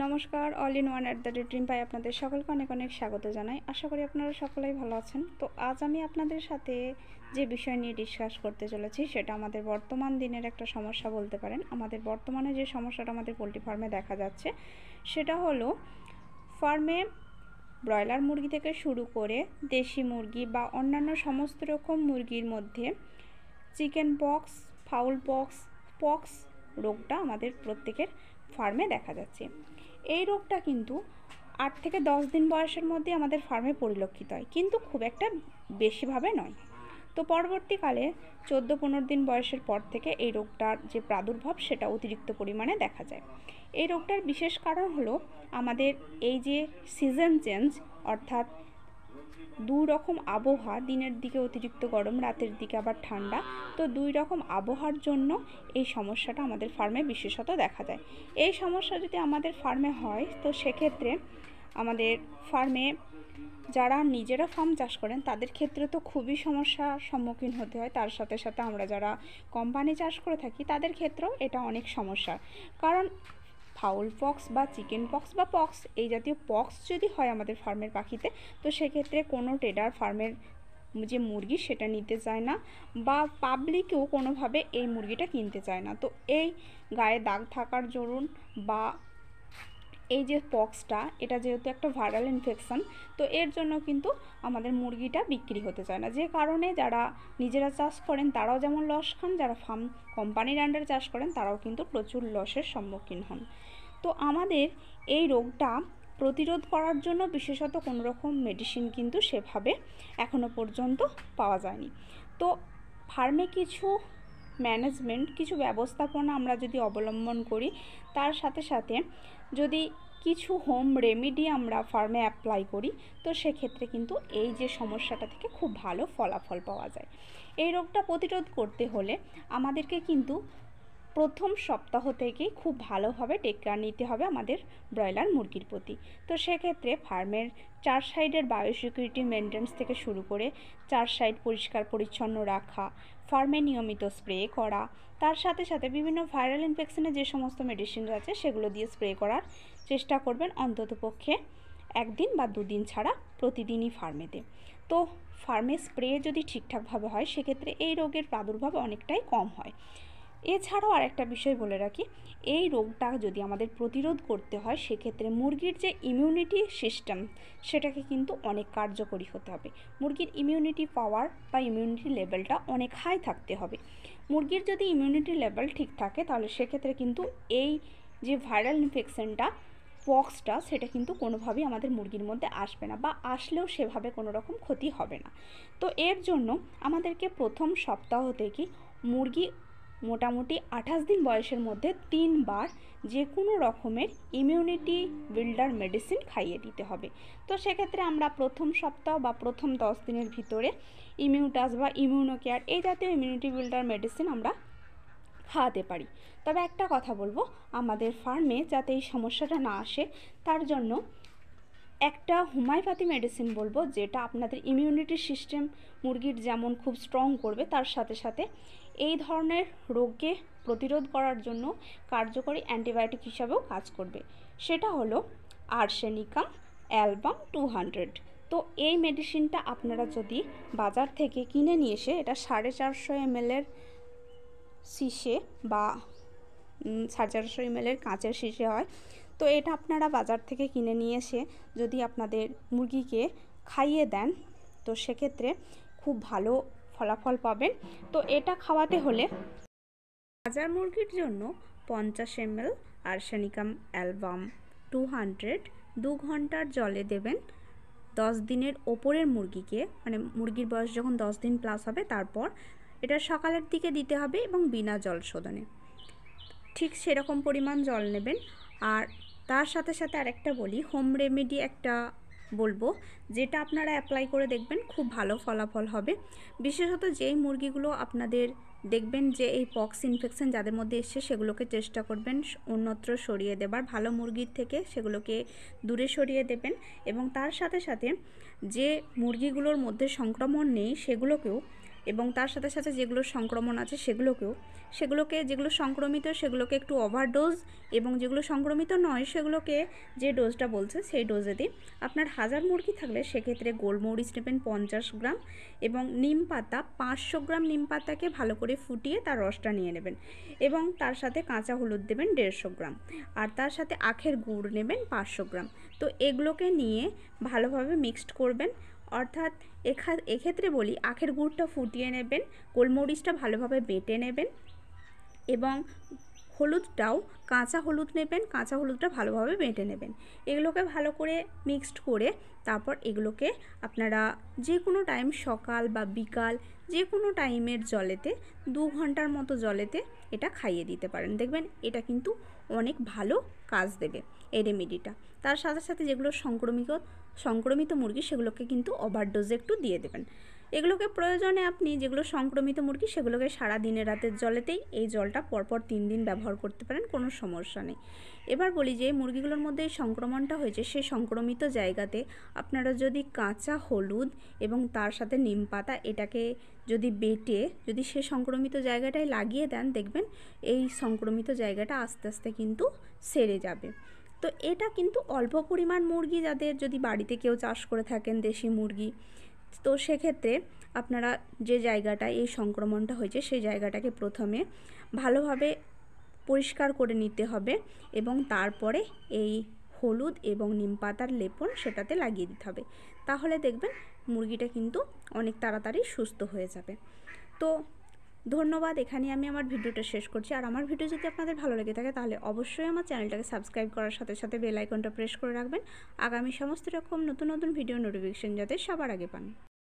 নমস্কার, all in one @ dream পাই আপনাদের সকলকে অনেক অনেক স্বাগত জানাই। আশা করি আপনারা সকলেই ভালো আছেন। তো আজ আমি আপনাদের সাথে যে বিষয় নিয়ে ডিসকাস করতে চলেছি সেটা আমাদের বর্তমান দিনের একটা সমস্যা বলতে পারেন। আমাদের বর্তমানে যে সমস্যাটা আমাদের পোলট্রি ফার্মে দেখা যাচ্ছে সেটা হলো ফার্মে ব্রয়লার মুরগি থেকে শুরু করে দেশি মুরগি বা অন্যান্য সমস্ত রকম মুরগির মধ্যে চিকেন পক্স, ফাউল পক্স রোগটা আমাদের প্রত্যেকের ফার্মে দেখা যাচ্ছে। এই রোগটা কিন্তু 8 থেকে 10 দিন বয়সের মধ্যে আমাদের ফার্মে পরিলক্ষিত হয়, কিন্তু খুব একটা বেশিভাবে নয়। তো পরবর্তীকালে 14-15 দিন বয়সের পর থেকে এই রোগটার যে প্রাদুর্ভাব সেটা অতিরিক্ত পরিমাণে দেখা যায়। এই রোগটার বিশেষ কারণ হলো আমাদের এই যে সিজন চেঞ্জ, অর্থাৎ দুই রকম আবহাওয়া, দিনের দিকে অতিরিক্ত গরম, রাতের দিকে আবার ঠান্ডা। তো দুই রকম আবহাওয়ার জন্য এই সমস্যাটা আমাদের ফার্মে বিশেষত দেখা যায়। এই সমস্যা যদি আমাদের ফার্মে হয় তো সেক্ষেত্রে আমাদের ফার্মে যারা নিজেরা ফার্ম চাষ করেন তাদের ক্ষেত্রে তো খুবই সমস্যার সম্মুখীন হতে হয়। তার সাথে সাথে আমরা যারা কোম্পানি চাষ করে থাকি তাদের ক্ষেত্রেও এটা অনেক সমস্যার কারণ ফাউল পক্স বা চিকেন পক্স বা পক্স, এই জাতীয় পক্স যদি হয় আমাদের ফার্মের পাখিতে, তো সেক্ষেত্রে কোনো ট্রেডার ফার্মের যে মুরগি সেটা নিতে চায় না বা পাবলিকও কোনোভাবে এই মুরগিটা কিনতে চায় না। তো এই গায়ে দাগ থাকার দরুন বা এই যে পক্সটা, এটা যেহেতু একটা ভাইরাল ইনফেকশন, তো এর জন্য কিন্তু আমাদের মুরগিটা বিক্রি হতে চায় না, যে কারণে যারা নিজেরা চাষ করেন তারাও যেমন লস খান, যারা ফার্ম কোম্পানির আন্ডারে চাষ করেন তারাও কিন্তু প্রচুর লসের সম্মুখীন হন। তো আমাদের এই রোগটা প্রতিরোধ করার জন্য বিশেষত কোনো রকম মেডিসিন কিন্তু সেভাবে এখনো পর্যন্ত পাওয়া যায়নি। তো ফার্মে কিছু ম্যানেজমেন্ট, কিছু ব্যবস্থাপনা আমরা যদি অবলম্বন করি, তার সাথে সাথে যদি কিছু হোম রেমেডি আমরা ফার্মে অ্যাপ্লাই করি, তো সেক্ষেত্রে কিন্তু এই যে সমস্যাটা থেকে খুব ভালো ফলাফল পাওয়া যায়। এই রোগটা প্রতিরোধ করতে হলে আমাদেরকে কিন্তু প্রথম সপ্তাহ থেকেই খুব ভালোভাবে টেক কেয়ার নিতে হবে আমাদের ব্রয়লার মুরগির প্রতি। তো সেক্ষেত্রে ফার্মের 4 সাইডের বায়োসিকিউরিটি মেনটেন্স থেকে শুরু করে 4 সাইড পরিষ্কার পরিচ্ছন্ন রাখা, ফার্মে নিয়মিত স্প্রে করা, তার সাথে সাথে বিভিন্ন ভাইরাল ইনফেকশনের যে সমস্ত মেডিসিন আছে সেগুলো দিয়ে স্প্রে করার চেষ্টা করবেন অন্ততপক্ষে 1 দিন বা 2 দিন ছাড়া প্রতিদিনই ফার্মেতে। তো ফার্মে স্প্রে যদি ঠিকঠাকভাবে হয় সেক্ষেত্রে এই রোগের প্রাদুর্ভাব অনেকটাই কম হয়। এছাড়াও আরেকটা বিষয় বলে রাখি, এই রোগটা যদি আমাদের প্রতিরোধ করতে হয় সেক্ষেত্রে মুরগির যে ইমিউনিটি সিস্টেম সেটাকে কিন্তু অনেক কার্যকরী হতে হবে। মুরগির ইমিউনিটি পাওয়ার বা ইমিউনিটি লেভেলটা অনেক হাই থাকতে হবে। মুরগির যদি ইমিউনিটি লেভেল ঠিক থাকে তাহলে সেক্ষেত্রে কিন্তু এই যে ভাইরাল ইনফেকশনটা, পক্সটা, সেটা কিন্তু কোনোভাবেই আমাদের মুরগির মধ্যে আসবে না বা আসলেও সেভাবে কোনো রকম ক্ষতি হবে না। তো এর জন্য আমাদেরকে প্রথম সপ্তাহ থেকে মুরগি মোটামুটি 28 দিন বয়সের মধ্যে 3 বার যে কোনো রকমের ইমিউনিটি বিল্ডার মেডিসিন খাইয়ে দিতে হবে। তো সেক্ষেত্রে আমরা প্রথম সপ্তাহ বা প্রথম 10 দিনের ভিতরে ইমিউটাস বা ইমিউনোকেয়ার এই জাতীয় ইমিউনিটি বিল্ডার মেডিসিন আমরা খাওয়াতে পারি। তবে একটা কথা বলবো, আমাদের ফার্মে যাতে এই সমস্যাটা না আসে তার জন্য একটা হোমিওপ্যাথি মেডিসিন বলবো, যেটা আপনাদের ইমিউনিটি সিস্টেম মুরগির যেমন খুব স্ট্রং করবে, তার সাথে সাথে এই ধরনের রোগকে প্রতিরোধ করার জন্য কার্যকরী অ্যান্টিবায়োটিক হিসাবেও কাজ করবে। সেটা হলো আর্সেনিকাম অ্যালবাম 200। তো এই মেডিসিনটা আপনারা যদি বাজার থেকে কিনে নিয়ে এসে, এটা 450 ml শিশে বা 450 ml কাঁচের শিশে হয়, তো এটা আপনারা বাজার থেকে কিনে নিয়ে এসে যদি আপনাদের মুরগিকে খাইয়ে দেন তো সেক্ষেত্রে খুব ভালো ফলাফল পাবেন। তো এটা খাওয়াতে হলে হাজার মুরগির জন্য 50 ml আর্সেনিকাম অ্যালবাম 200 2 ঘন্টার জলে দেবেন। 10 দিনের ওপরের মুরগিকে, মানে মুরগির বয়স যখন 10 দিন প্লাস হবে তারপর এটা সকালের দিকে দিতে হবে এবং বিনা জল শোধনে ঠিক সেরকম পরিমাণ জল নেবেন। আর তার সাথে সাথে আরেকটা বলি, হোম রেমেডি একটা বলবো, যেটা আপনারা অ্যাপ্লাই করে দেখবেন খুব ভালো ফলাফল হবে। বিশেষত যেই মুরগিগুলো আপনাদের দেখবেন যে এই পক্স ইনফেকশন যাদের মধ্যে এসছে সেগুলোকে চেষ্টা করবেন অন্যত্র সরিয়ে দেবার, ভালো মুরগির থেকে সেগুলোকে দূরে সরিয়ে দেবেন। এবং তার সাথে সাথে যে মুরগিগুলোর মধ্যে সংক্রমণ নেই সেগুলোকেও এবং তার সাথে সাথে যেগুলো সংক্রমণ আছে সেগুলোকে যেগুলো সংক্রমিত সেগুলোকে একটু ওভারডোজ, এবং যেগুলো সংক্রমিত নয় সেগুলোকে যে ডোজটা বলছে সেই ডোজে দিন। আপনার 1000 মুরগি থাকলে সেক্ষেত্রে গোলমরিচ নেবেন 50 গ্রাম, এবং নিম পাতা 500 গ্রাম নিম পাতাকে ভালো করে ফুটিয়ে তার রসটা নিয়ে নেবেন, এবং তার সাথে কাঁচা হলুদ দেবেন 150 গ্রাম, আর তার সাথে আখের গুড় নেবেন 500 গ্রাম। তো এগুলোকে নিয়ে ভালোভাবে মিক্সড করবেন। অর্থাৎ এক্ষেত্রে বলি, আখের গুড়টা ফুটিয়ে নেবেন, গোলমরিচটা ভালোভাবে বেটে নেবেন, এবং হলুদটাও কাঁচা হলুদ নেবেন, কাঁচা হলুদটা ভালোভাবে বেটে নেবেন। এগুলোকে ভালো করে মিক্সড করে তারপর এগুলোকে আপনারা যে কোনো টাইম, সকাল বা বিকাল যে কোনো টাইমের জলেতে 2 ঘন্টার মতো জলেতে এটা খাইয়ে দিতে পারেন। দেখবেন এটা কিন্তু অনেক ভালো কাজ দেবে এই রেমেডিটা। তার সাথে সাথে যেগুলো সংক্রমিত মুরগি সেগুলোকে কিন্তু ওভারডোজে একটু দিয়ে দেবেন। এগুলোকে প্রয়োজনে আপনি যেগুলো সংক্রমিত মুরগি সেগুলোকে সারা দিনে রাতের জলেতেই এই জলটা পরপর 3 দিন ব্যবহার করতে পারেন, কোনো সমস্যা নেই। এবার বলি, যে মুরগিগুলোর মধ্যে এই সংক্রমণটা হয়েছে সেই সংক্রমিত জায়গাতে আপনারা যদি কাঁচা হলুদ এবং তার সাথে নিম পাতা এটাকে যদি বেটে যদি সে সংক্রমিত জায়গাটায় লাগিয়ে দেন, দেখবেন এই সংক্রমিত জায়গাটা আস্তে আস্তে কিন্তু সেরে যাবে। তো এটা কিন্তু অল্প পরিমাণ মুরগি, যাদের যদি বাড়িতে কেউ চাষ করে থাকেন দেশি মুরগি, তো সেক্ষেত্রে আপনারা যে জায়গাটায় এই সংক্রমণটা হয়েছে সেই জায়গাটাকে প্রথমে ভালোভাবে পরিষ্কার করে নিতে হবে, এবং তারপরে এই হলুদ এবং নিম পাতার লেপন সেটাতে লাগিয়ে দিতে হবে। তাহলে দেখবেন মুরগিটা কিন্তু অনেক তাড়াতাড়ি সুস্থ হয়ে যাবে। তো ধন্যবাদ, এখানে আমি আমার ভিডিওটা শেষ করছি। আর আমার ভিডিও যদি আপনাদের ভালো লেগে থাকে তাহলে অবশ্যই আমার চ্যানেলটাকে সাবস্ক্রাইব করার সাথে সাথে বেল আইকনটা প্রেস করে রাখবেন, আগামী সমস্ত রকম নতুন নতুন ভিডিও নোটিফিকেশন যাতে সবার আগে পান।